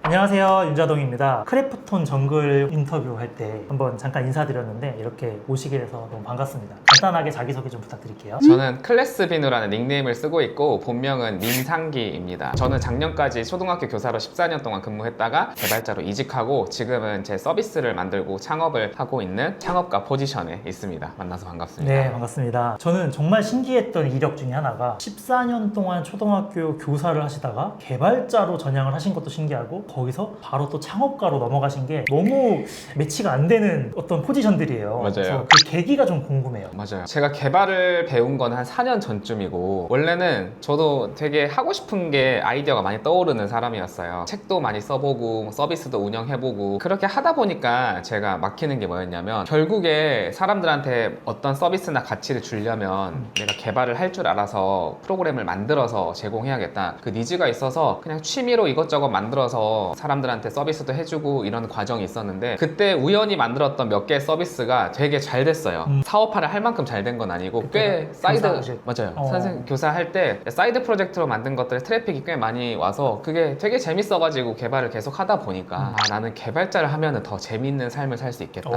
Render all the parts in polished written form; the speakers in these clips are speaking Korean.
안녕하세요, 윤자동입니다. 크래프톤 정글 인터뷰할 때 한번 잠깐 인사드렸는데 이렇게 오시게 돼서 너무 반갑습니다. 간단하게 자기소개 좀 부탁드릴게요. 저는 클래스비누라는 닉네임을 쓰고 있고 본명은 민상기입니다. 저는 작년까지 초등학교 교사로 14년 동안 근무했다가 개발자로 이직하고 지금은 제 서비스를 만들고 창업을 하고 있는 창업가 포지션에 있습니다. 만나서 반갑습니다. 네, 반갑습니다. 저는 정말 신기했던 이력 중에 하나가 14년 동안 초등학교 교사를 하시다가 개발자로 전향을 하신 것도 신기하고 거기서 바로 또 창업가로 넘어가신 게 너무 매치가 안 되는 어떤 포지션들이에요. 맞아요. 그래서 그 계기가 좀 궁금해요. 맞아요. 제가 개발을 배운 건 한 4년 전쯤이고 원래는 저도 되게 하고 싶은 게 아이디어가 많이 떠오르는 사람이었어요. 책도 많이 써보고 서비스도 운영해보고 그렇게 하다 보니까 제가 막히는 게 뭐였냐면 결국에 사람들한테 어떤 서비스나 가치를 주려면 내가 개발을 할 줄 알아서 프로그램을 만들어서 제공해야겠다. 그 니즈가 있어서 그냥 취미로 이것저것 만들어서 사람들한테 서비스도 해주고 이런 과정이 있었는데 그때 우연히 만들었던 몇 개의 서비스가 되게 잘 됐어요. 사업화를 할 만큼 잘 된 건 아니고 꽤 사이드 맞아요. 선생님 교사 할 때 사이드 프로젝트로 만든 것들에 트래픽이 꽤 많이 와서 그게 되게 재밌어가지고 개발을 계속 하다 보니까 나는 개발자를 하면은 더 재밌는 삶을 살 수 있겠다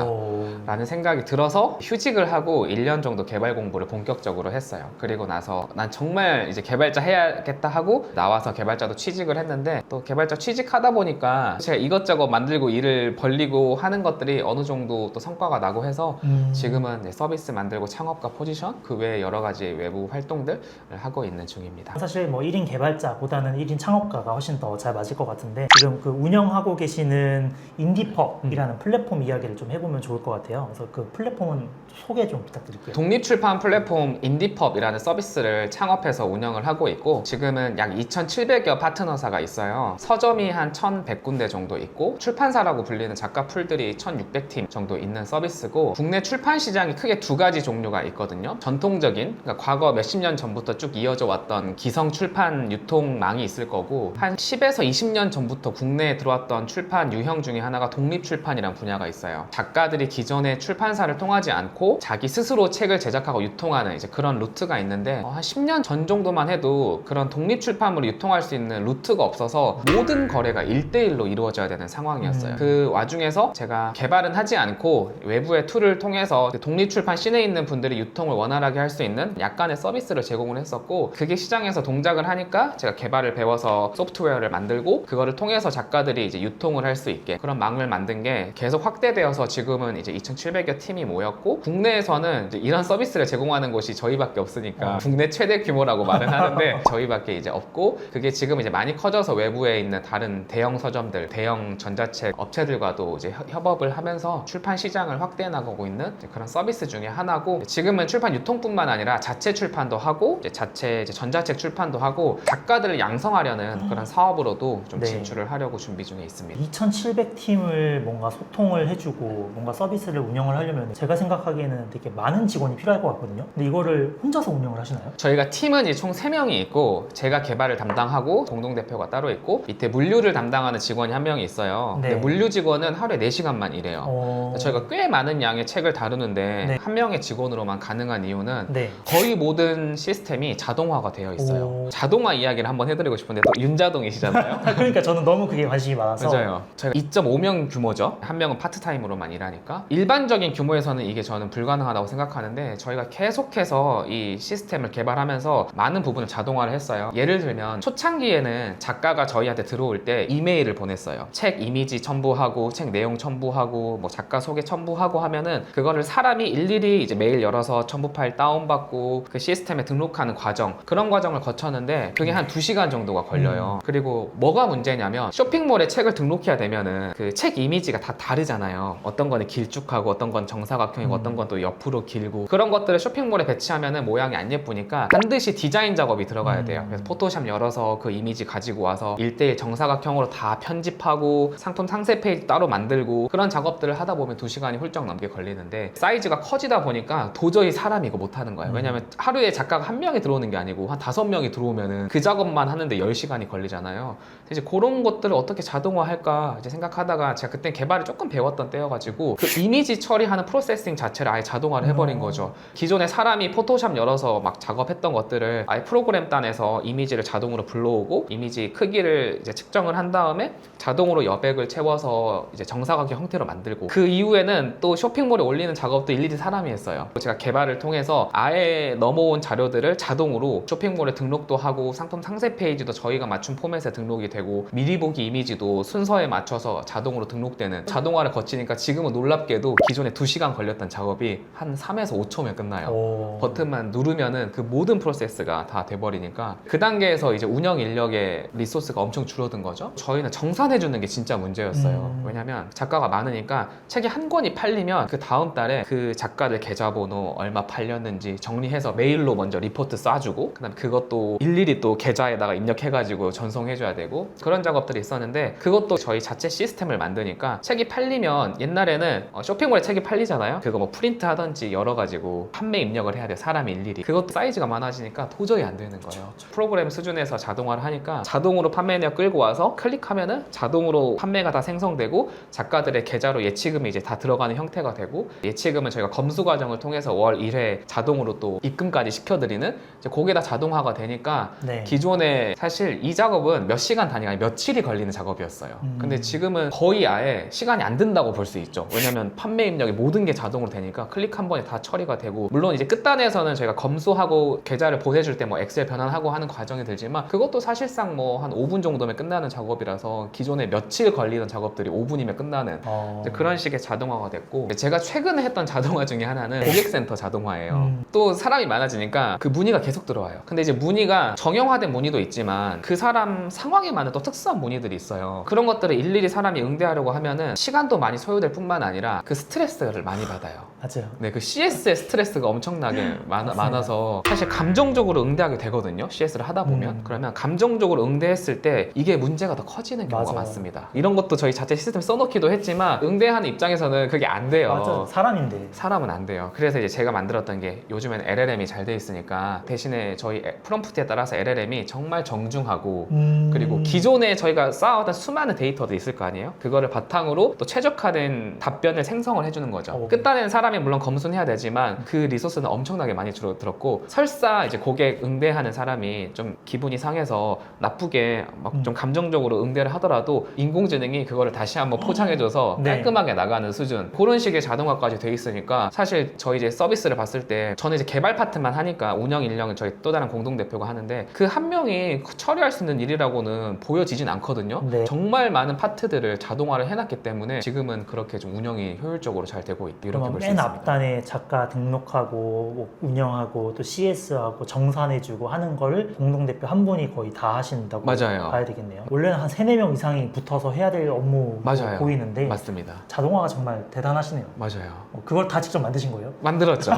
라는 생각이 들어서 휴직을 하고 1년 정도 개발 공부를 본격적으로 했어요. 그리고 나서 난 정말 이제 개발자 해야겠다 하고 나와서 개발자도 취직을 했는데 또 개발자 취직하다 보니까 제가 이것저것 만들고 일을 벌리고 하는 것들이 어느 정도 또 성과가 나고 해서 지금은 이제 서비스 만들고 창업가 포지션 그 외에 여러 가지 외부 활동들을 하고 있는 중입니다. 사실 뭐 1인 개발자보다는 1인 창업가가 훨씬 더 잘 맞을 것 같은데 지금 그 운영하고 계시는 인디펍이라는 플랫폼 이야기를 좀 해보면 좋을 것 같아요. 그래서 그 플랫폼은 소개 좀 부탁드릴게요. 독립출판 플랫폼 인디펍이라는 서비스를 창업해서 운영을 하고 있고 지금은 약 2,700여 파트너사가 있어요. 서점이 한 1,100군데 정도 있고 출판사라고 불리는 작가 풀들이 1,600팀 정도 있는 서비스고 국내 출판 시장이 크게 두 가지 종류가 있거든요. 전통적인 그러니까 과거 몇십 년 전부터 쭉 이어져 왔던 기성 출판 유통망이 있을 거고 한 10에서 20년 전부터 국내에 들어왔던 출판 유형 중에 하나가 독립출판이라는 분야가 있어요. 작가들이 기존의 출판사를 통하지 않고 자기 스스로 책을 제작하고 유통하는 이제 그런 루트가 있는데 한 10년 전 정도만 해도 그런 독립출판물을 유통할 수 있는 루트가 없어서 모든 거래가 1대1로 이루어져야 되는 상황이었어요. 그 와중에서 제가 개발은 하지 않고 외부의 툴을 통해서 독립출판 씬에 있는 분들이 유통을 원활하게 할 수 있는 약간의 서비스를 제공을 했었고 그게 시장에서 동작을 하니까 제가 개발을 배워서 소프트웨어를 만들고 그거를 통해서 작가들이 이제 유통을 할 수 있게 그런 망을 만든 게 계속 확대되어서 지금은 이제 2,700여 팀이 모였고 국내에서는 이제 이런 서비스를 제공하는 곳이 저희밖에 없으니까 국내 최대 규모라고 말은 하는데 저희밖에 이제 없고 그게 지금 이제 많이 커져서 외부에 있는 다른 대형 서점들, 대형 전자책 업체들과도 이제 협업을 하면서 출판 시장을 확대해 나가고 있는 그런 서비스 중에 하나고 지금은 출판 유통뿐만 아니라 자체 출판도 하고 이제 자체 이제 전자책 출판도 하고 작가들을 양성하려는 그런 사업으로도 좀 진출을 하려고 준비 중에 있습니다. 2,700팀을 뭔가 소통을 해주고 뭔가 서비스를 운영을 하려면 제가 생각하기에는 되게 많은 직원이 필요할 것 같거든요. 근데 이거를 혼자서 운영을 하시나요? 저희가 팀은 이제 총 3명이 있고 제가 개발을 담당하고 공동대표가 따로 있고 밑에 물류를 담당하는 직원이 한 명이 있어요. 근데 물류 직원은 하루에 4시간만 일해요. 저희가 꽤 많은 양의 책을 다루는데 한 명의 직원으로만 가능한 이유는 거의 모든 시스템이 자동화가 되어 있어요. 자동화 이야기를 한번 해드리고 싶은데 또 윤자동이시잖아요. 그러니까 저는 너무 그게 관심이 많아서 맞아요. 저희가 2.5명 규모죠. 한 명은 파트타임으로만 일하니까 일반적인 규모에서는 이게 저는 불가능하다고 생각하는데 저희가 계속해서 이 시스템을 개발하면서 많은 부분을 자동화를 했어요. 예를 들면 초창기에는 작가가 저희한테 들어올 때 이메일을 보냈어요. 책 이미지 첨부하고 책 내용 첨부하고 뭐 작가 소개 첨부하고 하면은 그거를 사람이 일일이 이제 메일 열어서 첨부 파일 다운받고 그 시스템에 등록하는 과정 그런 과정을 거쳤는데 그게 한 2시간 정도가 걸려요. 그리고 뭐가 문제냐면 쇼핑몰에 책을 등록해야 되면은 그 책 이미지가 다 다르잖아요. 어떤 거는 길쭉하고 어떤 건 정사각형이고 어떤 건 또 옆으로 길고 그런 것들을 쇼핑몰에 배치하면은 모양이 안 예쁘니까 반드시 디자인 작업이 들어가야 돼요. 그래서 포토샵 열어서 그 이미지 가지고 와서 1:1 정사각형으로 다 편집하고 상품 상세 페이지 따로 만들고 그런 작업들을 하다 보면 2시간이 훌쩍 넘게 걸리는데 사이즈가 커지다 보니까 도저히 사람이 이거 못하는 거예요. 왜냐면 하루에 작가가 한 명이 들어오는 게 아니고 한 5명이 들어오면은 그 작업만 하는데 10시간이 걸리잖아요. 이제 그런 것들을 어떻게 자동화할까 이제 생각하다가 제가 그때 개발을 조금 배웠던 때여가지고 그 이미지 처리하는 프로세싱 자체를 아예 자동화를 해버린 거죠. 기존에 사람이 포토샵 열어서 막 작업했던 것들을 아예 프로그램 단에서 이미지를 자동으로 불러오고 이미지 크기를 이제 측정을 한 다음 다음에 자동으로 여백을 채워서 이제 정사각형 형태로 만들고, 그 이후에는 또 쇼핑몰에 올리는 작업도 일일이 사람이 했어요. 제가 개발을 통해서 아예 넘어온 자료들을 자동으로 쇼핑몰에 등록도 하고, 상품 상세 페이지도 저희가 맞춘 포맷에 등록이 되고, 미리 보기 이미지도 순서에 맞춰서 자동으로 등록되는, 자동화를 거치니까 지금은 놀랍게도 기존에 2시간 걸렸던 작업이 한 3에서 5초면 끝나요. 오. 버튼만 누르면은 그 모든 프로세스가 다 돼버리니까 그 단계에서 이제 운영 인력의 리소스가 엄청 줄어든 거죠. 저희는 정산해주는 게 진짜 문제였어요. 왜냐면 작가가 많으니까 책이 한 권이 팔리면 그 다음 달에 그 작가들 계좌번호 얼마 팔렸는지 정리해서 메일로 먼저 리포트 쏴주고, 그 다음에 그것도 일일이 또 계좌에다가 입력해가지고 전송해줘야 되고, 그런 작업들이 있었는데, 그것도 저희 자체 시스템을 만드니까 책이 팔리면, 옛날에는 쇼핑몰에 책이 팔리잖아요. 그거 뭐 프린트 하던지 여러 가지고 판매 입력을 해야 돼요, 사람이 일일이. 그것도 사이즈가 많아지니까 도저히 안 되는 거예요. 프로그램 수준에서 자동화를 하니까 자동으로 판매 내역 끌고 와서 클릭하면은 자동으로 판매가 다 생성되고, 작가들의 계좌로 예치금이 이제 다 들어가는 형태가 되고, 예치금은 저희가 검수 과정을 통해서 월 1회 자동으로 또 입금까지 시켜드리는, 이제 그게 다 자동화가 되니까 네. 기존에 사실 이 작업은 몇 시간 단위가 아니라 며칠이 걸리는 작업이었어요. 근데 지금은 거의 아예 시간이 안 든다고 볼 수 있죠. 왜냐면 판매 입력이 모든 게 자동으로 되니까 클릭 한 번에 다 처리가 되고, 물론 이제 끝단에서는 저희가 검수하고 계좌를 보내줄 때 뭐 엑셀 변환하고 하는 과정이 들지만, 그것도 사실상 뭐 한 5분 정도면 끝나는 작업이라서 기존에 며칠 걸리던 작업들이 5분이면 끝나는 이제 그런 식의 자동화가 됐고, 제가 최근에 했던 자동화 중에 하나는 고객센터 자동화예요. 또 사람이 많아지니까 그 문의가 계속 들어와요. 근데 이제 문의가 정형화된 문의도 있지만 그 사람 상황에 맞는 또 특수한 문의들이 있어요. 그런 것들을 일일이 사람이 응대하려고 하면은 시간도 많이 소요될 뿐만 아니라 그 스트레스를 많이 받아요. 맞아요. 네, 그 CS의 스트레스가 엄청나게 많아서 사실 감정적으로 응대하게 되거든요. CS를 하다 보면. 그러면 감정적으로 응대했을 때 이게 문제가 더 커지는 경우가 맞아요. 많습니다. 이런 것도 저희 자체 시스템 써놓기도 했지만 응대하는 입장에서는 그게 안 돼요. 맞아. 사람인데. 사람은 안 돼요. 그래서 이제 제가 만들었던 게, 요즘엔 LLM이 잘 돼 있으니까 대신에 저희 프롬프트에 따라서 LLM이 정말 정중하고, 그리고 기존에 저희가 쌓아왔던 수많은 데이터도 있을 거 아니에요? 그거를 바탕으로 또 최적화된 답변을 생성을 해주는 거죠. 끝단에는 사람이 물론 검수해야 되지만 그 리소스는 엄청나게 많이 줄어들었고, 설사 이제 고객 응대하는 사람이 좀 기분이 상해서 나쁘게 막 좀 감정적으로 응대를 하더라도 인공지능이 그거를 다시 한번 포장해줘서 네. 깔끔하게 나가는 수준, 그런 식의 자동화까지 돼 있으니까, 사실 저희 이제 서비스를 봤을 때 저는 이제 개발 파트만 하니까 운영 인력은 저희 또 다른 공동대표가 하는데, 그 한 명이 처리할 수 있는 일이라고는 보여지진 않거든요. 네. 정말 많은 파트들을 자동화를 해놨기 때문에 지금은 그렇게 좀 운영이 효율적으로 잘 되고 있다, 이렇게 볼 수 맨 있습니다. 앞단에 작가 등록하고 뭐 운영하고 또 CS하고 정산해주고 하는 거를 공동대표 한 분이 거의 다 하신다고 맞아요. 봐야 되겠네요. 원래는 한 3-4명 이상이 붙어서 해야 될 업무 맞아요. 보이는데 맞습니다. 자동화가 정말 대단하시네요. 맞아요. 그걸 다 직접 만드신 거예요? 만들었죠.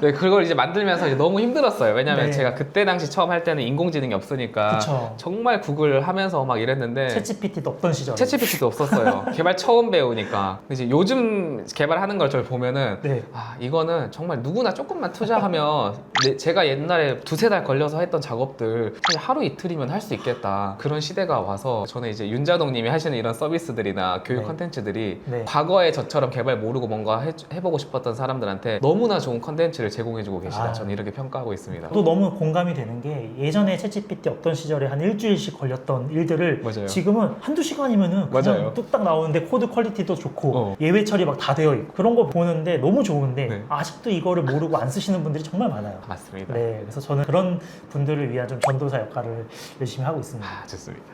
네, 그걸 이제 만들면서 이제 너무 힘들었어요. 왜냐면 네. 제가 그때 당시 처음 할 때는 인공지능이 없으니까 그쵸. 정말 구글 하면서 막 이랬는데, 챗GPT도 없던 시절. 챗GPT도 없었어요. 개발 처음 배우니까. 근데 이제 요즘 개발하는 걸 저를 보면은, 네. 아, 이거는 정말 누구나 조금만 투자하면 제가 옛날에 2-3달 걸려서 했던 작업들 사실 하루 이틀이면 할 수 있겠다, 그런 시대가 와서, 저는 이제 윤자동 님이 하시는 이런 서비스들이나 교육 네. 컨텐츠들이 네. 과거에 저처럼 개발 모르고 뭔가 해보고 싶었던 사람들한테 너무나 좋은 컨텐츠를 제공해주고 계시다. 아. 저는 이렇게 평가하고 있습니다. 또 너무 공감이 되는 게, 예전에 챗GPT 없던 시절에 한 일주일씩 걸렸던 일들을 맞아요. 지금은 한두 시간이면은 그냥 맞아요. 뚝딱 나오는데 코드 퀄리티도 좋고 어. 예외 처리 막 다 되어 있고, 그런 거 보는데 너무 좋은데 네. 아직도 이거를 모르고 안 쓰시는 분들이 정말 많아요. 맞습니다. 네, 그래서 저는 그런 분들을 위한 좀 전도사 역할을 열심히 하고 있습니다. 아, 좋습니다.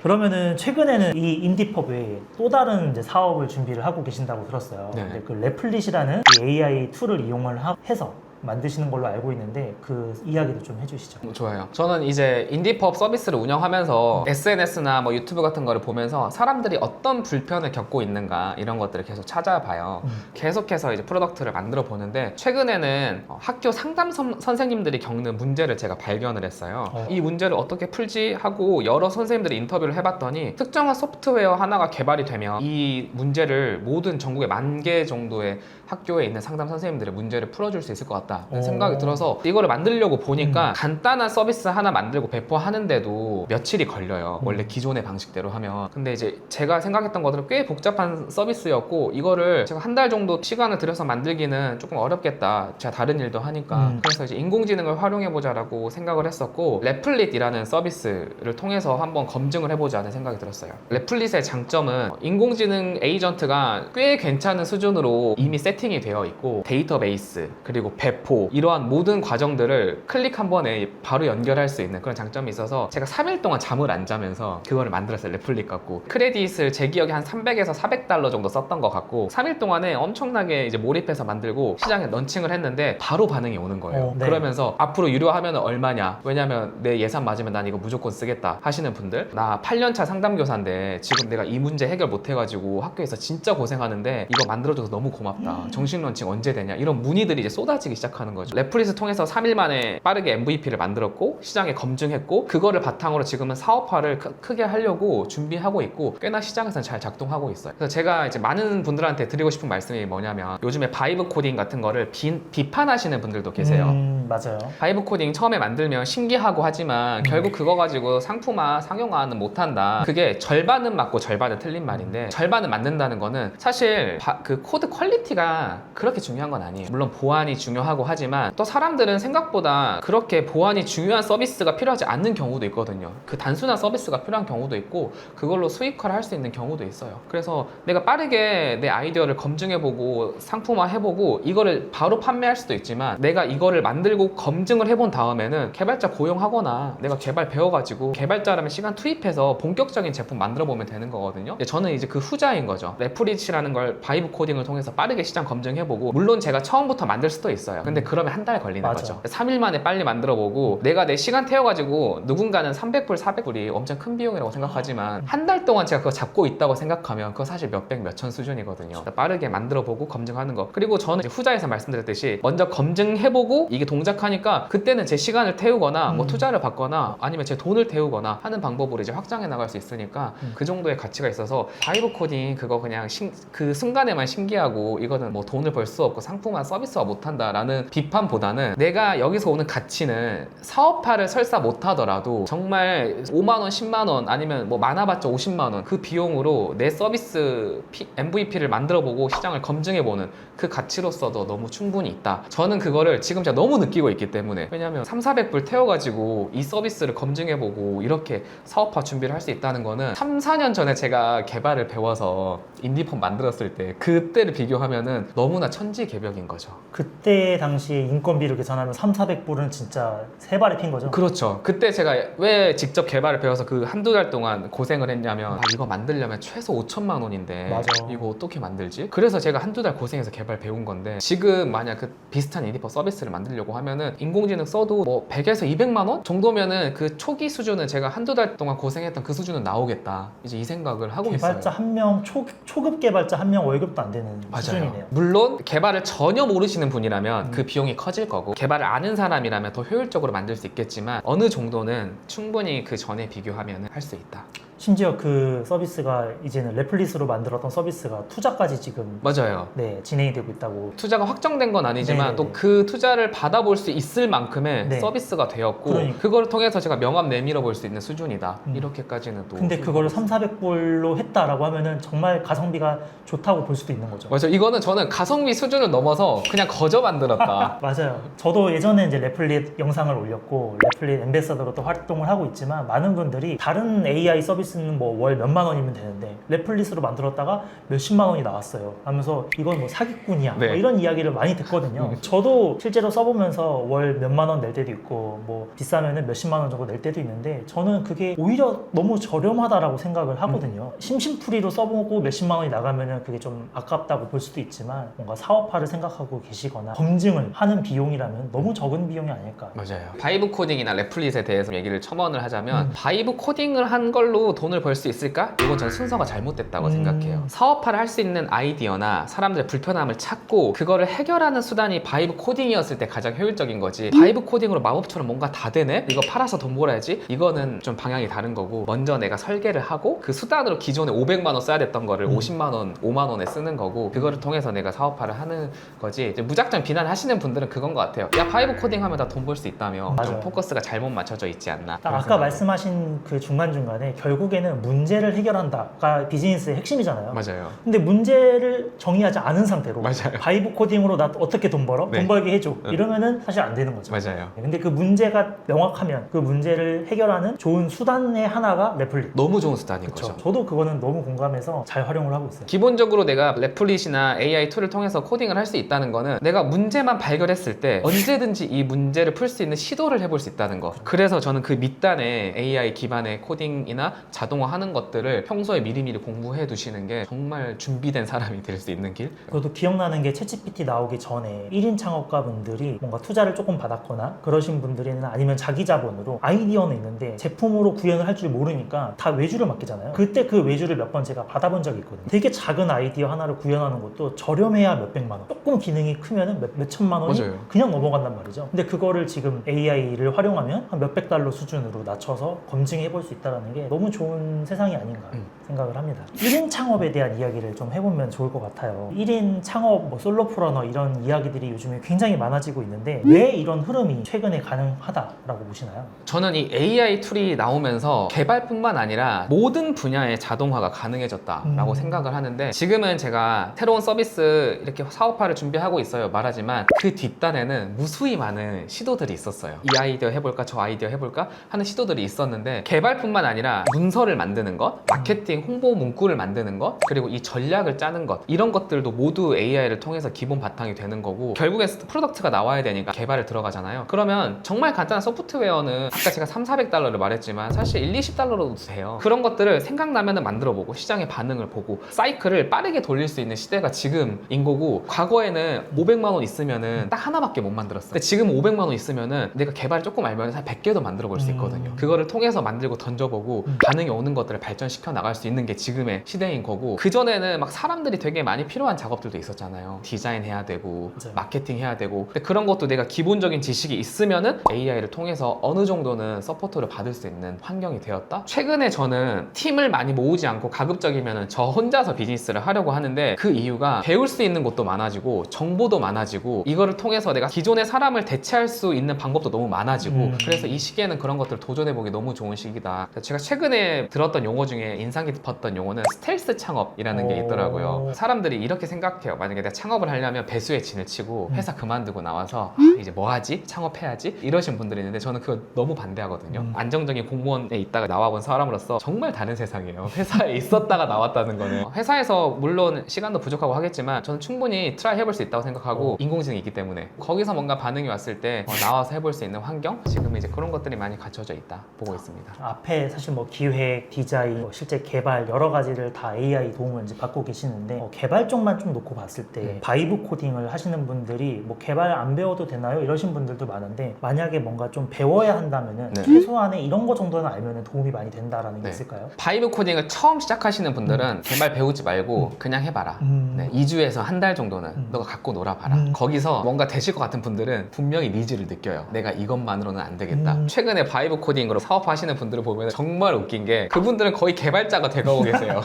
그러면은 최근에는 이 인디펍 외에 또 다른 이제 사업을 준비를 하고 계신다고 들었어요. 네. 근데 그 레플릿이라는 이 AI 툴을 이용을 해서 만드시는 걸로 알고 있는데, 그 이야기도 좀 해주시죠. 좋아요. 저는 이제 인디펍 서비스를 운영하면서 SNS나 뭐 유튜브 같은 거를 보면서 사람들이 어떤 불편을 겪고 있는가, 이런 것들을 계속 찾아봐요. 계속해서 이제 프로덕트를 만들어 보는데, 최근에는 학교 상담 선생님들이 겪는 문제를 제가 발견을 했어요. 이 문제를 어떻게 풀지 하고 여러 선생님들이 인터뷰를 해봤더니, 특정한 소프트웨어 하나가 개발이 되면 이 문제를 모든 전국의 10,000개 정도의 학교에 있는 상담 선생님들의 문제를 풀어줄 수 있을 것 같다, 고맙다는 생각이 들어서 이거를 만들려고 보니까 간단한 서비스 하나 만들고 배포하는데도 며칠이 걸려요. 원래 기존의 방식대로 하면. 근데 이제 제가 생각했던 것들은 꽤 복잡한 서비스였고 이거를 제가 한 달 정도 시간을 들여서 만들기는 조금 어렵겠다. 제가 다른 일도 하니까. 그래서 이제 인공지능을 활용해보자라고 생각을 했었고 레플릿이라는 서비스를 통해서 한번 검증을 해보자는 생각이 들었어요. 레플릿의 장점은 인공지능 에이전트가 꽤 괜찮은 수준으로 이미 세팅이 되어 있고 데이터베이스 그리고 배포 이러한 모든 과정들을 클릭 한 번에 바로 연결할 수 있는 그런 장점이 있어서 제가 3일 동안 잠을 안 자면서 그거를 만들었어요. 레플릿 갖고 크레딧을 제 기억에 한 300에서 400달러 정도 썼던 것 같고 3일 동안에 엄청나게 이제 몰입해서 만들고 시장에 런칭을 했는데 바로 반응이 오는 거예요. 네. 그러면서 앞으로 유료하면 얼마냐, 왜냐면 내 예산 맞으면 난 이거 무조건 쓰겠다 하시는 분들, 나 8년차 상담교사인데 지금 내가 이 문제 해결 못 해가지고 학교에서 진짜 고생하는데 이거 만들어줘서 너무 고맙다, 정식 런칭 언제 되냐, 이런 문의들이 이제 쏟아지기 시작하는 거죠. 레플릿을 통해서 3일 만에 빠르게 MVP를 만들었고 시장에 검증했고 그거를 바탕으로 지금은 사업화를 크게 하려고 준비하고 있고 꽤나 시장에서는 잘 작동하고 있어요. 그래서 제가 이제 많은 분들한테 드리고 싶은 말씀이 뭐냐면 요즘에 바이브 코딩 같은 거를 비판하시는 분들도 계세요. 맞아요. 바이브 코딩 처음에 만들면 신기하고 하지만 결국 그거 가지고 상품화, 상용화는 못한다. 그게 절반은 맞고 절반은 틀린 말인데 절반은 맞는다는 거는 사실 그 코드 퀄리티가 그렇게 중요한 건 아니에요. 물론 보안이 중요하고 하지만 또 사람들은 생각보다 그렇게 보안이 중요한 서비스가 필요하지 않는 경우도 있거든요. 그 단순한 서비스가 필요한 경우도 있고 그걸로 수익화를 할 수 있는 경우도 있어요. 그래서 내가 빠르게 내 아이디어를 검증해보고 상품화해보고 이거를 바로 판매할 수도 있지만 내가 이거를 만들고 검증을 해본 다음에는 개발자 고용하거나 내가 개발 배워가지고 개발자라면 시간 투입해서 본격적인 제품 만들어보면 되는 거거든요. 저는 이제 그 후자인 거죠. 레플릿이라는 걸 바이브 코딩을 통해서 빠르게 시장 검증해보고 물론 제가 처음부터 만들 수도 있어요. 근데 그러면 한 달 걸리는 거죠. 3일 만에 빨리 만들어보고 내가 내 시간 태워가지고 누군가는 300불, 400불이 엄청 큰 비용이라고 생각하지만 한 달 동안 제가 그거 잡고 있다고 생각하면 그거 사실 몇백, 몇천 수준이거든요. 빠르게 만들어보고 검증하는 거. 그리고 저는 이제 후자에서 말씀드렸듯이 먼저 검증해보고 이게 동작하니까 그때는 제 시간을 태우거나 뭐 투자를 받거나 아니면 제 돈을 태우거나 하는 방법으로 이제 확장해 나갈 수 있으니까 그 정도의 가치가 있어서 바이브 코딩 그거 그냥 그 순간에만 신기하고 이거는 뭐 돈을 벌 수 없고 상품화 서비스화 못한다라는 비판보다는 내가 여기서 오는 가치는 사업화를 설사 못하더라도 정말 5만원, 10만원 아니면 뭐 많아봤자 50만원 그 비용으로 내 서비스 MVP를 만들어보고 시장을 검증해보는 그 가치로서도 너무 충분히 있다. 저는 그거를 지금 제가 너무 느끼고 있기 때문에, 왜냐면 3,400불 태워가지고 이 서비스를 검증해보고 이렇게 사업화 준비를 할 수 있다는 거는 3, 4년 전에 제가 개발을 배워서 인디폰 만들었을 때 그때를 비교하면은 너무나 천지개벽인 거죠. 그때 당시에 인건비를 계산하면 3,400불은 진짜 세 발에 핀 거죠? 그렇죠. 그때 제가 왜 직접 개발을 배워서 그 한두 달 동안 고생을 했냐면 이거 만들려면 최소 5천만 원인데 맞아. 이거 어떻게 만들지? 그래서 제가 한두 달 고생해서 개발 배운 건데 지금 만약 그 비슷한 인디퍼 서비스를 만들려고 하면은 인공지능 써도 뭐 100에서 200만 원 정도면은 그 초기 수준은 제가 한두 달 동안 고생했던 그 수준은 나오겠다. 이제 이 생각을 하고 개발자 있어요. 한 명, 초급 개발자 한 명 월급도 안 되는 맞아요. 수준이네요. 물론 개발을 전혀 모르시는 분이라면 그 비용이 커질 거고 개발을 아는 사람이라면 더 효율적으로 만들 수 있겠지만 어느 정도는 충분히 그 전에 비교하면 할 수 있다. 심지어 그 서비스가 이제는 레플릿으로 만들었던 서비스가 투자까지 지금 맞아요. 네, 진행이 되고 있다고. 투자가 확정된 건 아니지만 네네네. 또 그 투자를 받아볼 수 있을 만큼의 네. 서비스가 되었고 그러니까. 그걸 통해서 제가 명함 내밀어 볼 수 있는 수준이다. 이렇게까지는 또 근데 그거를 3,400불로 했다라고 하면은 정말 가성비가 좋다고 볼 수도 있는 거죠. 맞아. 이거는 저는 가성비 수준을 넘어서 그냥 거저 만들었다. 맞아요. 저도 예전에 이제 레플릿 영상을 올렸고 레플릿 엠베서더로 또 활동을 하고 있지만 많은 분들이 다른 AI 서비스는 뭐 월 몇만 원이면 되는데 레플릿으로 만들었다가 몇십만 원이 나왔어요 하면서 이건 뭐 사기꾼이야 네. 뭐 이런 이야기를 많이 듣거든요. 저도 실제로 써보면서 월 몇만 원 낼 때도 있고 뭐 비싸면은 몇십만 원 정도 낼 때도 있는데 저는 그게 오히려 너무 저렴하다라고 생각을 하거든요. 심심풀이로 써보고 몇십만 원이 나가면은 그게 좀 아깝다고 볼 수도 있지만 뭔가 사업화를 생각하고 계시거나 검증을 하는 비용이라면 너무 적은 비용이 아닐까. 맞아요. 바이브 코딩이나 레플릿에 대해서 얘기를 첨언을 하자면 바이브 코딩을 한 걸로 하고 돈을 벌 수 있을까? 이건 저는 순서가 잘못됐다고 생각해요. 사업화를 할 수 있는 아이디어나 사람들의 불편함을 찾고 그거를 해결하는 수단이 바이브 코딩이었을 때 가장 효율적인 거지. 바이브 코딩으로 마법처럼 뭔가 다 되네? 이거 팔아서 돈 벌어야지? 이거는 좀 방향이 다른 거고, 먼저 내가 설계를 하고 그 수단으로 기존에 500만 원 써야 됐던 거를 50만 원, 5만 원에 쓰는 거고, 그거를 통해서 내가 사업화를 하는 거지. 이제 무작정 비난하시는 분들은 그건 것 같아요. 야, 바이브 코딩 하면 다 돈 벌 수 있다며. 좀 맞아요. 포커스가 잘못 맞춰져 있지 않나. 딱 아까 말씀하신 그 중간중간에 결국에는 문제를 해결한다가 비즈니스의 핵심이잖아요. 맞아요. 근데 문제를 정의하지 않은 상태로 맞아요. 바이브 코딩으로 나 어떻게 돈 벌어? 네. 돈 벌게 해줘. 이러면은 사실 안 되는 거죠. 맞아요. 근데 그 문제가 명확하면 그 문제를 해결하는 좋은 수단의 하나가 레플릿. 너무 좋은 수단인 그렇죠. 거죠. 저도 그거는 너무 공감해서 잘 활용을 하고 있어요. 기본적으로 내가 레플릿이나 AI 툴을 통해서 코딩을 할 수 있다는 거는 내가 문제만 발견했을 때 언제든지 이 문제를 풀 수 있는 시도를 해볼 수 있다는 거. 그래서 저는 그 밑단에 AI 기반의 코딩이나 자동화하는 것들을 평소에 미리미리 공부해 두시는 게 정말 준비된 사람이 될 수 있는 길. 저도 기억나는 게 챗GPT 나오기 전에 1인 창업가분들이 뭔가 투자를 조금 받았거나 그러신 분들이나 아니면 자기 자본으로 아이디어는 있는데 제품으로 구현을 할 줄 모르니까 다 외주를 맡기잖아요. 그때 그 외주를 몇 번 제가 받아본 적이 있거든요. 되게 작은 아이디어 하나를 구현하는 것도 저렴해야 몇백만 원, 조금 기능이 크면은 몇 천만 원이 맞아요. 그냥 넘어간단 말이죠. 근데 그거를 지금 AI를 활용하면 한 몇백 달러 수준으로 낮춰서 검증해 볼 수 있다는 게 너무 좋은 세상이 아닌가 생각을 합니다. 1인 창업에 대한 이야기를 좀 해보면 좋을 것 같아요. 1인 창업, 뭐 솔로프러너 이런 이야기들이 요즘에 굉장히 많아지고 있는데 왜 이런 흐름이 최근에 가능하다라고 보시나요? 저는 이 AI 툴이 나오면서 개발뿐만 아니라 모든 분야의 자동화가 가능해졌다라고 생각을 하는데, 지금은 제가 새로운 서비스 이렇게 사업화를 준비하고 있어요 말하지만 그 뒷단에는 무수히 많은 시도들이 있었어요. 이 아이디어 해볼까 저 아이디어 해볼까 하는 시도들이 있었는데, 개발뿐만 아니라 문서를 만드는 것, 마케팅 홍보 문구를 만드는 것, 그리고 이 전략을 짜는 것, 이런 것들도 모두 AI를 통해서 기본 바탕이 되는 거고, 결국엔 프로덕트가 나와야 되니까 개발을 들어가잖아요. 그러면 정말 간단한 소프트웨어는 아까 제가 300~400달러를 말했지만 사실 1~20달러로도 돼요. 그런 것들을 생각나면 만들어보고 시장의 반응을 보고 사이클을 빠르게 돌릴 수 있는 시대가 지금인 거고, 과거에는 500만 원 있으면은 딱 하나밖에 못 만들었어. 근데 지금 500만 원 있으면은 내가 개발을 조금 알면 한 100개도 만들어 볼 수 있거든요. 그거를 통해서 만들고 던져보고 반응이 오는 것들을 발전시켜 나갈 수 있는 게 지금의 시대인 거고, 그전에는 막 사람들이 되게 많이 필요한 작업들도 있었잖아요. 디자인 해야 되고 맞아요. 마케팅 해야 되고. 근데 그런 것도 내가 기본적인 지식이 있으면은 AI를 통해서 어느 정도는 서포트를 받을 수 있는 환경이 되었다. 최근에 저는 팀을 많이 모으지 않고 가급적이면은 저 혼자서 비즈니스를 하려고 하는데, 그 이유가 배울 수 있는 것도 많아지고 정보도 많아지고 이거를 통해서 내가 기존의 사람을 대체할 수 있는 방법도 너무 많아지고 그래서 이 시기에는 그런 것들을 도전해보기 너무 좋은 시기다. 제가 최근에 들었던 용어 중에 인상 깊었던 용어는 스텔스 창업이라는 게 있더라고요. 사람들이 이렇게 생각해요. 만약에 내가 창업을 하려면 배수의 진을 치고 회사 그만두고 나와서 이제 뭐 하지? 창업해야지? 이러신 분들이 있는데, 저는 그거 너무 반대하거든요. 안정적인 공무원에 있다가 나와본 사람으로서 정말 다른 세상이에요. 회사에 있었다가 나왔다는 거는. 회사에서 물론 시간도 부족하고 하겠지만 저는 충분히 트라이 해볼 수 있다고 생각하고 인공지능이 있기 때문에 거기서 뭔가 반응이 왔을 때 나와서 해볼 수 있는 환경? 지금 이제 그런 것들이 많이 갖춰져 있다 보고 있습니다. 앞에 사실 뭐 기획, 디자인, 뭐 실제 개발 여러 가지를 다 AI 도움을 이제 받고 계시는데 개발 쪽만 좀 놓고 봤을 때 바이브 코딩을 하시는 분들이 뭐 개발 안 배워도 되나요? 이러신 분들도 많은데, 만약에 뭔가 좀 배워야 한다면은 네. 최소한의 이런 거 정도는 알면은 도움이 많이 된다라는 게 네. 있을까요? 바이브 코딩을 처음 시작하시는 분들은 개발 배우지 말고 그냥 해봐라. 네, 2주에서 한 달 정도는 너가 갖고 놀아봐라. 거기서 뭔가 되실 것 같은 분들은 분명히 니즈를 느껴요. 내가 이것만으로는 안 되겠다. 최근에 바이브 코딩으로 사업하시는 분들을 보면 정말 웃긴 게, 그분들은 거의 개발자가 돼가고 계세요.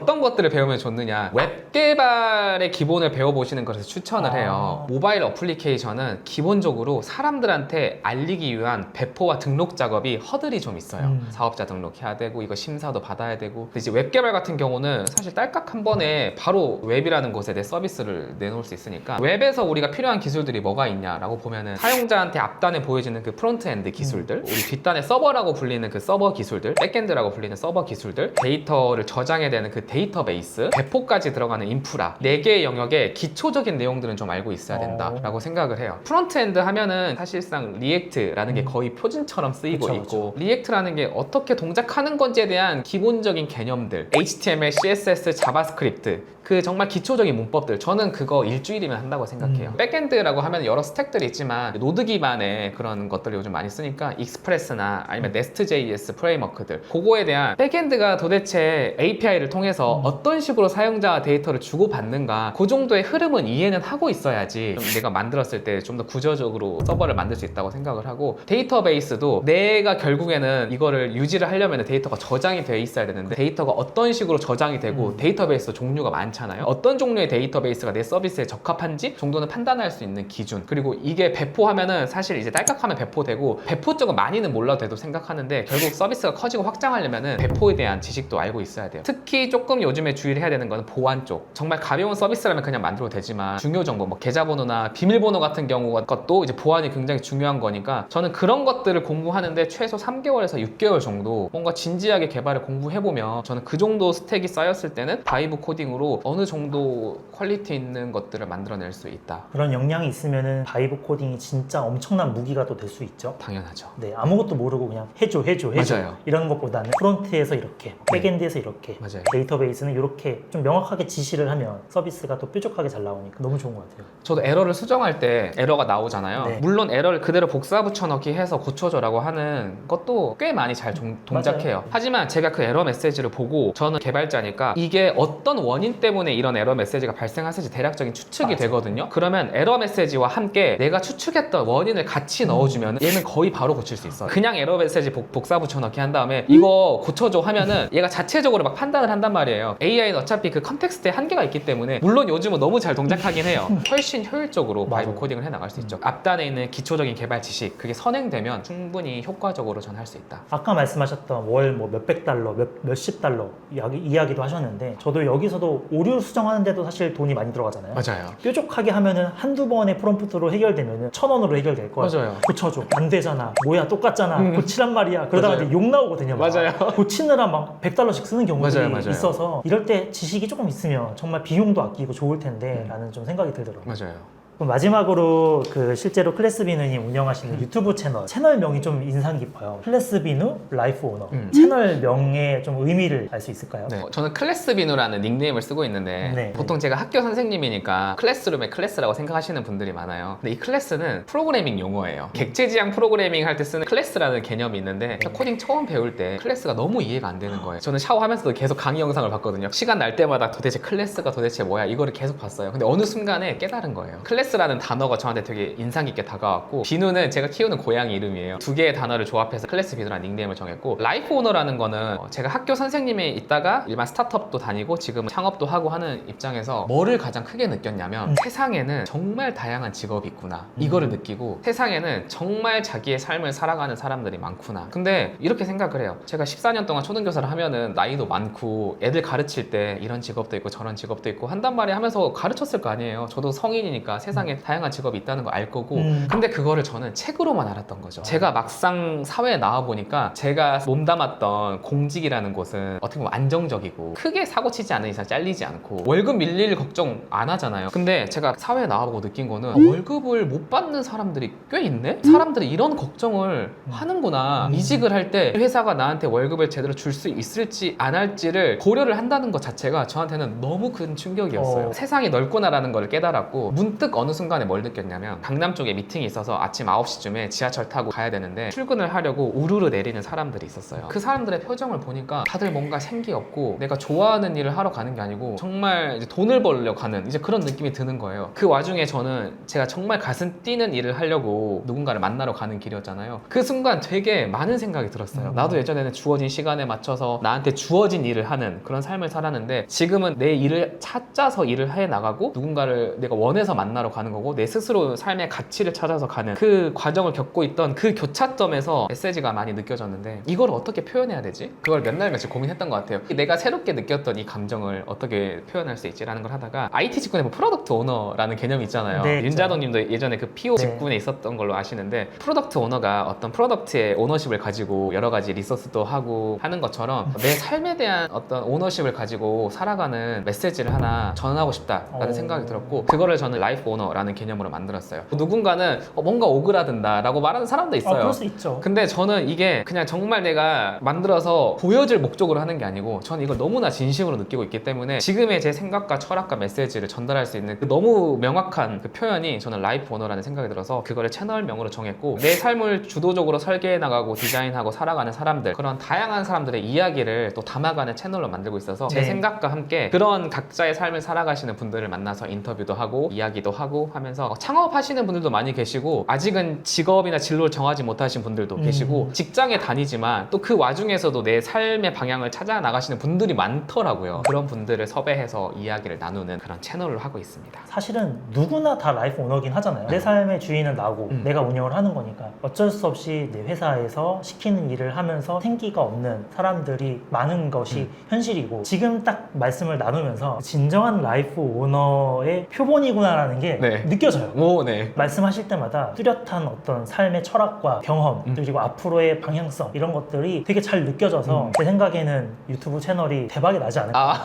어떤 것들을 배우면 좋느냐, 웹 개발의 기본을 배워보시는 것을 추천을 해요. 모바일 어플리케이션은 기본적으로 사람들한테 알리기 위한 배포와 등록 작업이 허들이 좀 있어요. 사업자 등록해야 되고 이거 심사도 받아야 되고. 근데 이제 웹 개발 같은 경우는 사실 딸깍 한 번에 바로 웹이라는 곳에 내 서비스를 내놓을 수 있으니까, 웹에서 우리가 필요한 기술들이 뭐가 있냐라고 보면은 사용자한테 앞단에 보여지는 그 프론트엔드 기술들, 우리 뒷단에 서버라고 불리는 그 서버 기술들, 백엔드라고 불리는 서버 기술들, 데이터를 저장해야 되는 그 데이터베이스, 배포까지 들어가는 인프라, 4개의 영역의 기초적인 내용들은 좀 알고 있어야 된다라고 생각을 해요. 프론트엔드 하면은 사실상 리액트라는 게 거의 표준처럼 쓰이고 그쵸, 있고, 리액트라는 게 어떻게 동작하는 건지에 대한 기본적인 개념들, HTML, CSS, 자바스크립트 그 정말 기초적인 문법들 저는 그거 일주일이면 한다고 생각해요. 백엔드라고 하면 여러 스택들이 있지만 노드 기반의 그런 것들을 요즘 많이 쓰니까 익스프레스나 아니면 네스트.js 프레임워크들 그거에 대한 백엔드가 도대체 API를 통해서 어떤 식으로 사용자 데이터를 주고받는가 그 정도의 흐름은 이해는 하고 있어야지 내가 만들었을 때 좀 더 구조적으로 서버를 만들 수 있다고 생각을 하고, 데이터베이스도 내가 결국에는 이거를 유지를 하려면 데이터가 저장이 되어 있어야 되는데 데이터가 어떤 식으로 저장이 되고 데이터베이스 종류가 많잖아요. 어떤 종류의 데이터베이스가 내 서비스에 적합한지 정도는 판단할 수 있는 기준, 그리고 이게 배포하면은 사실 이제 딸깍하면 배포되고 배포 쪽은 많이는 몰라도 돼도 생각하는데 결국 서비스가 커지고 확장하려면은 배포에 대한 지식도 알고 있어야 돼요. 특히 조금 요즘에 주의를 해야 되는 거는 보안 쪽. 정말 가벼운 서비스라면 그냥 만들어도 되지만 중요 정보, 뭐 계좌번호나 비밀번호 같은 경우 것도 이제 보안이 굉장히 중요한 거니까 저는 그런 것들을 공부하는데 최소 3개월에서 6개월 정도 뭔가 진지하게 개발을 공부해보면 저는 그 정도 스택이 쌓였을 때는 바이브 코딩으로 어느 정도 퀄리티 있는 것들을 만들어낼 수 있다. 그런 역량이 있으면은 바이브 코딩이 진짜 엄청난 무기가 또 될 수 있죠. 당연하죠. 네, 아무것도 모르고 그냥 해줘 맞아요. 이런 것보다는 프론트에서 이렇게, 백엔드에서 이렇게, 맞아요. 데이터베이스는 이렇게 좀 명확하게 지시를 하면 서비스가 또 뾰족하게 잘 나오니까 너무 좋은 것 같아요. 저도 에러를 수정할 때 에러가 나오잖아요. 네. 물론 에러를 그대로 복사 붙여넣기 해서 고쳐줘라고 하는 것도 꽤 많이 잘 동작해요. 맞아요. 하지만 제가 그 에러 메시지를 보고 저는 개발자니까 이게 어떤 원인 때문에 이런 에러 메시지가 발생했을지 대략적인 추측이 맞아요. 되거든요. 그러면 에러 메시지와 함께 내가 추측했던 원인을 같이 넣어주면 얘는 거의 바로 고칠 수 있어요. 그냥 에러 메시지 복사 붙여넣기 한 다음에 이거 고쳐줘 하면은 얘가 자체적으로 막 판단을 한단 말이에요. AI는 어차피 그 컨텍스트에 한계가 있기 때문에 물론 요즘은 너무 잘 동작하긴 해요. 훨씬 효율적으로 바이브 맞아요. 코딩을 해나갈 수 있죠. 앞단에 있는 기초적인 개발 지식 그게 선행되면 충분히 효과적으로 전 할 수 있다. 아까 말씀하셨던 월 뭐 몇백 달러, 몇십 달러 이야기도 하셨는데 저도 여기서도 오류 수정하는데도 사실 돈이 많이 들어가잖아요. 맞아요. 뾰족하게 하면은 한두 번의 프롬프트로 해결되면은 1,000원으로 해결될 거예요. 맞아요. 고쳐줘. 안 되잖아. 뭐야 똑같잖아. 고치란 말이야. 그러다가 맞아요. 이제 욕 나오거든요. 막. 맞아요. 고치느라 막 100달러씩 쓰는 경우들이 맞아요. 있어서 이럴 때 지식이 조금 있으면 정말 비용도 아끼고 좋을 텐데 라는 좀 생각이 들더라고요. 맞아요. 그럼 마지막으로 그 실제로 클래스비누님 운영하시는 유튜브 채널명이 좀 인상 깊어요. 클래스비누 라이프 오너. 채널명의 좀 의미를 알 수 있을까요? 네, 저는 클래스비누라는 닉네임을 쓰고 있는데 네. 보통 제가 학교 선생님이니까 클래스룸의 클래스라고 생각하시는 분들이 많아요. 근데 이 클래스는 프로그래밍 용어예요. 객체지향 프로그래밍 할 때 쓰는 클래스라는 개념이 있는데 제가 코딩 처음 배울 때 클래스가 너무 이해가 안 되는 거예요. 저는 샤워하면서도 계속 강의 영상을 봤거든요. 시간 날 때마다 도대체 클래스가 도대체 뭐야 이거를 계속 봤어요. 근데 어느 순간에 깨달은 거예요. 클래스라는 단어가 저한테 되게 인상 깊게 다가왔고, 비누는 제가 키우는 고양이 이름이에요. 두 개의 단어를 조합해서 클래스 비누라는 닉네임을 정했고, 라이프 오너라는 거는 제가 학교 선생님이 있다가 일반 스타트업도 다니고 지금 창업도 하고 하는 입장에서 뭐를 가장 크게 느꼈냐면 세상에는 정말 다양한 직업이 있구나 이거를 느끼고, 세상에는 정말 자기의 삶을 살아가는 사람들이 많구나. 근데 이렇게 생각을 해요. 제가 14년 동안 초등교사를 하면은 나이도 많고 애들 가르칠 때 이런 직업도 있고 저런 직업도 있고 한단 말이 하면서 가르쳤을 거 아니에요. 저도 성인이니까 세상에 다양한 직업이 있다는 거 알 거고. 근데 그거를 저는 책으로만 알았던 거죠. 제가 막상 사회에 나와 보니까 제가 몸담았던 공직이라는 곳은 어떻게 보면 안정적이고 크게 사고 치지 않는 이상 잘리지 않고 월급 밀릴 걱정 안 하잖아요. 근데 제가 사회에 나와보고 느낀 거는 월급을 못 받는 사람들이 꽤 있네? 사람들이 이런 걱정을 하는구나. 이직을 할 때 회사가 나한테 월급을 제대로 줄 수 있을지 안 할지를 고려를 한다는 것 자체가 저한테는 너무 큰 충격이었어요. 세상이 넓구나라는 걸 깨달았고, 문득 어느 순간에 뭘 느꼈냐면 강남 쪽에 미팅이 있어서 아침 9시쯤에 지하철 타고 가야 되는데 출근을 하려고 우르르 내리는 사람들이 있었어요. 그 사람들의 표정을 보니까 다들 뭔가 생기 없고 내가 좋아하는 일을 하러 가는 게 아니고 정말 이제 돈을 벌려 가는 이제 그런 느낌이 드는 거예요. 그 와중에 저는 제가 정말 가슴 뛰는 일을 하려고 누군가를 만나러 가는 길이었잖아요. 그 순간 되게 많은 생각이 들었어요. 나도 예전에는 주어진 시간에 맞춰서 나한테 주어진 일을 하는 그런 삶을 살았는데, 지금은 내 일을 찾아서 일을 해 나가고 누군가를 내가 원해서 만나러 가는 거고 내 스스로 삶의 가치를 찾아서 가는 그 과정을 겪고 있던 그 교차점에서 메시지가 많이 느껴졌는데, 이걸 어떻게 표현해야 되지? 그걸 몇 날 며칠 고민했던 것 같아요. 내가 새롭게 느꼈던 이 감정을 어떻게 표현할 수 있지라는 걸 하다가, IT 직군에 뭐 프로덕트 오너라는 개념이 있잖아요. 네, 윤자동 님도 예전에 그 PO 직군에 있었던 걸로 아시는데, 프로덕트 오너가 어떤 프로덕트의 오너십을 가지고 여러 가지 리소스도 하고 하는 것처럼 내 삶에 대한 어떤 오너십을 가지고 살아가는 메시지를 하나 전하고 싶다라는 생각이 들었고, 그거를 저는 라이프 오너 오너라는 개념으로 만들었어요. 누군가는 뭔가 오그라든다 라고 말하는 사람도 있어요. 그럴 수 있죠. 근데 저는 이게 그냥 정말 내가 만들어서 보여줄 목적으로 하는 게 아니고 저는 이걸 너무나 진심으로 느끼고 있기 때문에 지금의 제 생각과 철학과 메시지를 전달할 수 있는 그 너무 명확한 그 표현이 저는 라이프 오너라는 생각이 들어서 그거를 채널명으로 정했고, 내 삶을 주도적으로 설계해 나가고 디자인하고 살아가는 사람들, 그런 다양한 사람들의 이야기를 또 담아가는 채널로 만들고 있어서 제 네. 생각과 함께 그런 각자의 삶을 살아가시는 분들을 만나서 인터뷰도 하고 이야기도 하고 하면서 창업하시는 분들도 많이 계시고, 아직은 직업이나 진로를 정하지 못하신 분들도 계시고, 직장에 다니지만 또 그 와중에서도 내 삶의 방향을 찾아 나가시는 분들이 많더라고요. 그런 분들을 섭외해서 이야기를 나누는 그런 채널을 하고 있습니다. 사실은 누구나 다 라이프 오너긴 하잖아요. 내 삶의 주인은 나고 내가 운영을 하는 거니까 어쩔 수 없이 내 회사에서 시키는 일을 하면서 생기가 없는 사람들이 많은 것이 현실이고, 지금 딱 말씀을 나누면서 진정한 라이프 오너의 표본이구나라는 게 네. 느껴져요. 오, 네. 말씀하실 때마다 뚜렷한 어떤 삶의 철학과 경험, 그리고 앞으로의 방향성, 이런 것들이 되게 잘 느껴져서 제 생각에는 유튜브 채널이 대박이 나지 않을까. 아,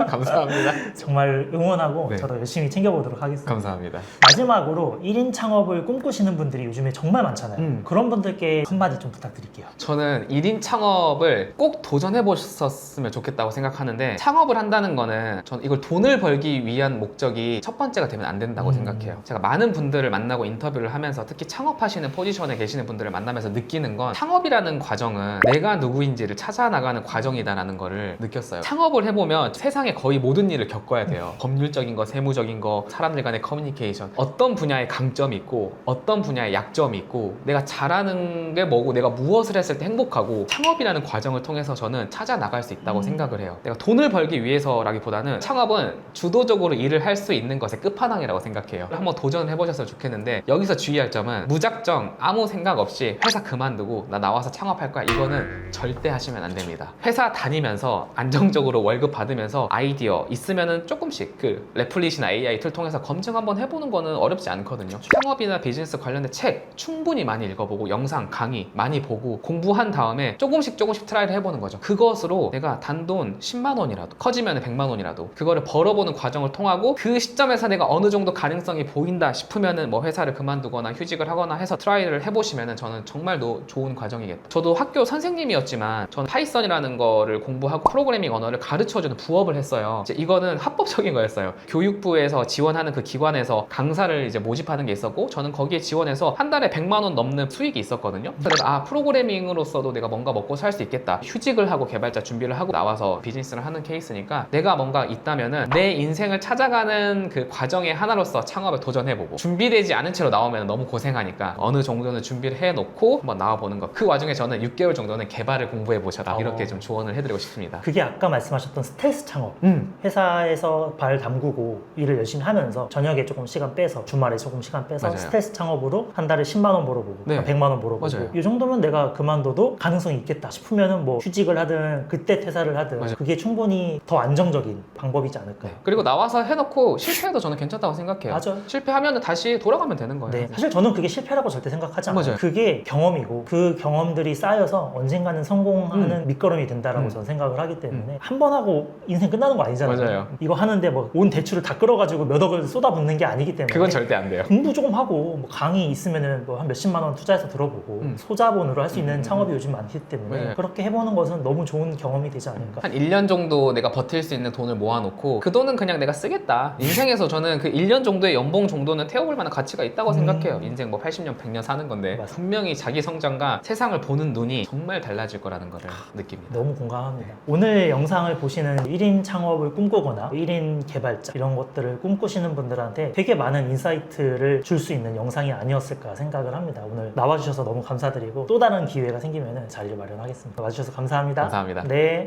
감사합니다. 정말 응원하고 네. 저도 열심히 챙겨보도록 하겠습니다. 감사합니다. 마지막으로 1인 창업을 꿈꾸시는 분들이 요즘에 정말 많잖아요. 그런 분들께 한마디 좀 부탁드릴게요. 저는 1인 창업을 꼭 도전해 보셨으면 좋겠다고 생각하는데, 창업을 한다는 거는 전 이걸 돈을 벌기 위한 목적이 첫 번째가 되면 안 된다고 생각해요. 제가 많은 분들을 만나고 인터뷰를 하면서 특히 창업하시는 포지션에 계시는 분들을 만나면서 느끼는 건, 창업이라는 과정은 내가 누구인지를 찾아 나가는 과정이다라는 거를 느꼈어요. 창업을 해보면 세상에 거의 모든 일을 겪어야 돼요. 법률적인 거, 세무적인 거, 사람들 간의 커뮤니케이션, 어떤 분야에 강점이 있고 어떤 분야에 약점이 있고 내가 잘하는 게 뭐고 내가 무엇을 했을 때 행복하고, 창업이라는 과정을 통해서 저는 찾아 나갈 수 있다고 생각을 해요. 내가 돈을 벌기 위해서라기보다는 창업은 주도적으로 일을 할 수 있는 것의 끝판왕이라고 생각해요. 한번 도전해 보셨으면 좋겠는데, 여기서 주의할 점은 무작정 아무 생각 없이 회사 그만두고 나 나와서 창업할 거야, 이거는 절대 하시면 안 됩니다. 회사 다니면서 안정적으로 월급 받으면서 아이디어 있으면은 조금씩 그 레플릿이나 AI 툴 통해서 검증 한번 해보는 거는 어렵지 않거든요. 창업이나 비즈니스 관련된 책 충분히 많이 읽어보고 영상 강의 많이 보고 공부한 다음에 조금씩 트라이를 해보는 거죠. 그것으로 내가 단돈 10만 원이라도, 커지면 100만 원이라도 그거를 벌어보는 과정을 통하고, 그 시점에서 내가 어느 정도 가능성이 보인다 싶으면은 뭐 회사를 그만두거나 휴직을 하거나 해서 트라이를 해보시면은 저는 정말 좋은 과정이겠다. 저도 학교 선생님이었지만 저는 파이썬이라는 거를 공부하고 프로그래밍 언어를 가르쳐주는 부업을 했어요. 이제 이거는 합법적인 거였어요. 교육부에서 지원하는 그 기관에서 강사를 이제 모집하는 게 있었고, 저는 거기에 지원해서 한 달에 100만 원 넘는 수익이 있었거든요. 그래서 내가 프로그래밍으로서도 내가 뭔가 먹고 살 수 있겠다. 휴직을 하고 개발자 준비를 하고 나와서 비즈니스를 하는 케이스니까 내가 뭔가 있다면은 내 인생을 찾아가는 그 과정의 하나로서 창업에 도전해보고, 준비되지 않은 채로 나오면 너무 고생하니까 어느 정도는 준비를 해놓고 한번 나와보는 것. 그 와중에 저는 6개월 정도는 개발을 공부해보셔라, 이렇게 좀 조언을 해드리고 싶습니다. 그게 아까 말씀하셨던 스텔스 창업. 회사에서 발 담그고 일을 열심히 하면서 저녁에 조금 시간 빼서, 주말에 조금 시간 빼서 맞아요. 스텔스 창업으로 한 달에 10만 원 벌어보고 네. 100만 원 벌어보고, 맞아요. 이 정도면 내가 그만둬도 가능성이 있겠다 싶으면은 뭐 휴직을 하든 그때 퇴사를 하든 맞아요. 그게 충분히 더 안정적인 방법이지 않을까요? 그리고 나와서 해놓고 실패해도 저는 괜찮다고 생각해요. 맞아요. 실패하면 다시 돌아가면 되는 거예요. 네, 사실 저는 그게 실패라고 절대 생각하지 않아요. 맞아요. 그게 경험이고 그 경험들이 쌓여서 언젠가는 성공하는 밑거름이 된다라고 저는 생각을 하기 때문에 한 번 하고 인생 끝나는 거 아니잖아요. 맞아요. 이거 하는데 뭐 온 대출을 다 끌어가지고 몇 억을 쏟아붓는 게 아니기 때문에 그건 절대 안 돼요. 공부 조금 하고 뭐 강의 있으면은 뭐 한 몇십만 원 투자해서 들어보고 소자본으로 할 수 있는 창업이 요즘 많기 때문에 맞아요. 그렇게 해보는 것은 너무 좋은 경험이 되지 않을까. 한 1년 정도 내가 버틸 수 있는 돈을 모아놓고 그 돈은 그냥 내가 쓰겠다. 인생에서 저는 그 1년 정도의 연봉 정도는 태워볼 만한 가치가 있다고 생각해요. 인생 뭐 80년, 100년 사는 건데 맞습니다. 분명히 자기 성장과 세상을 보는 눈이 정말 달라질 거라는 거를 느낍니다. 너무 공감합니다. 오늘 영상을 보시는 1인 창업을 꿈꾸거나 1인 개발자 이런 것들을 꿈꾸시는 분들한테 되게 많은 인사이트를 줄 수 있는 영상이 아니었을까 생각을 합니다. 오늘 나와주셔서 너무 감사드리고 또 다른 기회가 생기면 자리를 마련하겠습니다. 와주셔서 감사합니다. 감사합니다. 네.